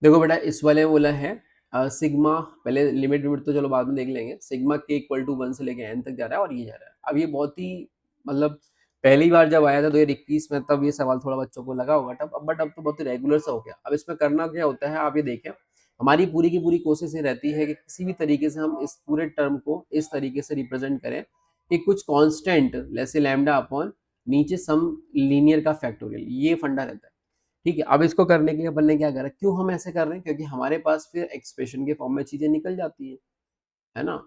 देखो बेटा इस वाले में बोला है सिग्मा, पहले लिमिट लिमिट तो चलो बाद में देख लेंगे, सिग्मा के इक्वल टू 1 से लेके n तक जा रहा है और ये जा रहा है। अब ये बहुत ही मतलब पहली बार जब आया था 2021 में तब ये सवाल थोड़ा बच्चों को लगा होगा तब, बट अब तो बहुत ही रेगुलर सा हो गया। अब इसमें करना क्या होता है आप ये देखें, हमारी पूरी की पूरी कोशिश ये रहती है कि किसी भी तरीके से हम इस पूरे टर्म को इस तरीके से रिप्रेजेंट करें कि कुछ कांस्टेंट जैसे लैम्डा अपॉन नीचे सम लीनियर का फैक्टोरियल, ये फंडा रहता है। ठीक है, अब इसको करने के लिए अपन ने क्या करा, क्यों हम ऐसे कर रहे हैं, क्योंकि हमारे पास फिर एक्सप्रेशन के फॉर्म में चीजें निकल जाती है ना।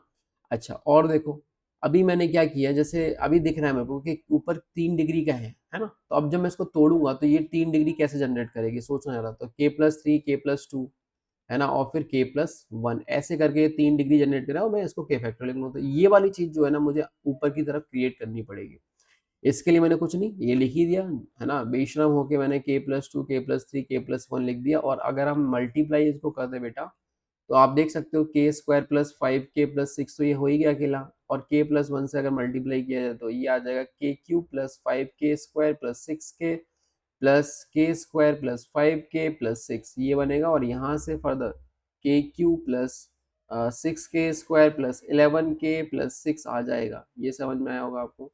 अच्छा और देखो, अभी मैंने क्या किया, जैसे अभी दिख रहा है मेरे को कि ऊपर 3 डिग्री का है ना, तो अब जब मैं इसको तोड़ूंगा तो ये 3 डिग्री कैसे जनरेट करेगी, सोचना जरा। तो k+3 k+2 है ना, और फिर k+1 ऐसे करके 3 डिग्री जनरेट करा और मैं इसको k फैक्टर लिख लूँ, तो ये वाली चीज जो है ना मुझे ऊपर की तरफ क्रिएट करनी पड़ेगी। इसके लिए मैंने कुछ नहीं, ये लिख ही दिया है ना, बेशरम होके मैंने k+2 k+3 k+1 लिख दिया। और अगर हम मल्टीप्लाई इसको कर दे बेटा तो आप देख सकते हो k² + 5k+6 तो ये हो ही गया अकेला, और k+1 से अगर मल्टीप्लाई किया जाए तो ये आ जाएगा k³ + 5k² + 6k +k² + 5k + 6 ये बनेगा। और यहाँ से फर्दर k³ + 6k² + 11k + 6 आ जाएगा। ये समझ में आया होगा आपको।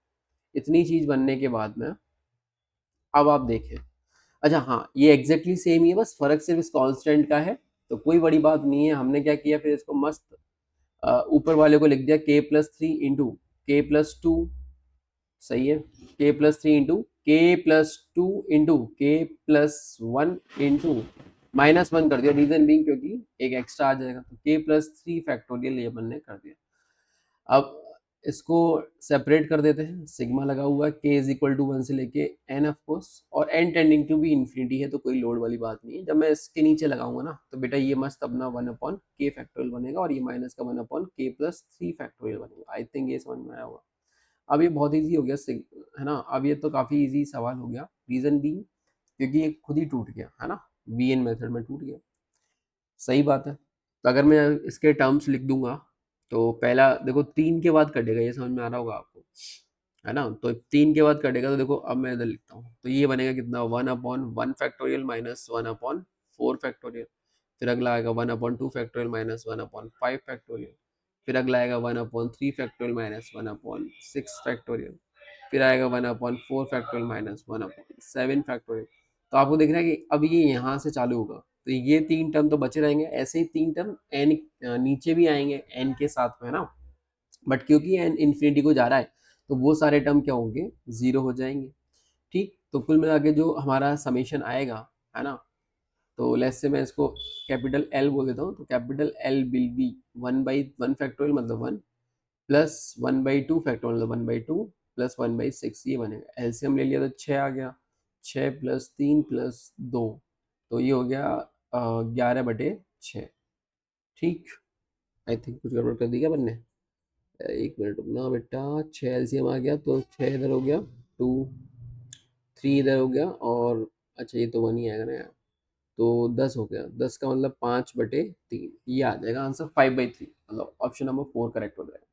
इतनी चीज बनने के बाद में अब आप देखें, अच्छा हाँ ये एग्जैक्टली सेम ही है, बस फर्क सिर्फ इस कांस्टेंट का है, तो कोई बड़ी बात नहीं है। हमने क्या किया फिर इसको मस्त ऊपर वाले को लिख दिया k+3 × k+2, सही है, k+3 × k+2 × k+1 × -1 कर दिया, रीजन बीइंग क्योंकि एक एक्स्ट्रा आ जाएगा, तो k+3 फैक्टोरियल ये अपन ने कर दिया। अब इसको सेपरेट कर देते हैं, सिग्मा लगा हुआ है k = 1 से लेके n ऑफ कोर्स, और n टेंडिंग टू भी इन्फिनिटी है तो कोई लोड वाली बात नहीं है। जब मैं इसके नीचे लगाऊंगा ना तो बेटा ये मस्त अपना 1/k फैक्टोरियल बनेगा और ये माइनस का 1/k+3 फैक्टोरियल बनेगा। आई थिंक ये समझ में आया होगा। अब ये बहुत ईजी हो गया है ना, अब ये तो काफी ईजी सवाल हो गया, रीजन बी क्योंकि ये खुद ही टूट गया है ना, बी एन मेथड में टूट गया। सही बात है, तो अगर मैं इसके टर्म्स लिख दूंगा तो पहला देखो 3 के बाद कटेगा, ये समझ में आ रहा होगा आपको है ना, तो 3 के बाद कटेगा, तो देखो अब मैं इधर लिखता हूँ तो ये बनेगा कितना 1/1 फैक्टोरियल -1/4 फैक्टोरियल, फिर अगला आएगा 1/2 फैक्टोरियल -1/5 फैक्टोरियल, फिर अगला आएगा 1/3 फैक्टोरियल -1/6 फैक्टोरियल, फिर आएगा 1/4 फैक्टोरियल -1/7 फैक्टोरियल। तो आपको दिख रहा है कि अब ये यहाँ से चालू होगा, तो ये 3 टर्म तो बचे रहेंगे, ऐसे ही 3 टर्म एन नीचे भी आएंगे एन के साथ में है ना, बट क्योंकि एन इन्फिनिटी को जा रहा है तो वो सारे टर्म क्या होंगे, जीरो हो जाएंगे। ठीक, तो कुल मिला के जो हमारा समेशन आएगा है ना, तो लेट्स से मैं इसको कैपिटल एल बोल देता हूँ, तो capital L will be 1/1 factorial मतलब 1 प्लस 1/2 फैक्टोरियल मतलब 1/2 प्लस 1/6 ये बनेगा। एलसीएम ले लिया तो 6 आ गया, 6 + 3 + 2 तो ये हो गया 11/6। ठीक, आई थिंक कुछ गड़बड़ कर दी क्या बनने, एक मिनट रुकना बेटा, 6 एलसीएम आ गया तो 6 इधर हो गया, 2 3 इधर हो गया, और अच्छा ये तो 1 ही आएगा ना यार, तो 10 हो गया, 10 का मतलब 5/3, ये आ जाएगा आंसर 5/3, मतलब ऑप्शन नंबर 4 करेक्ट हो जाएगा।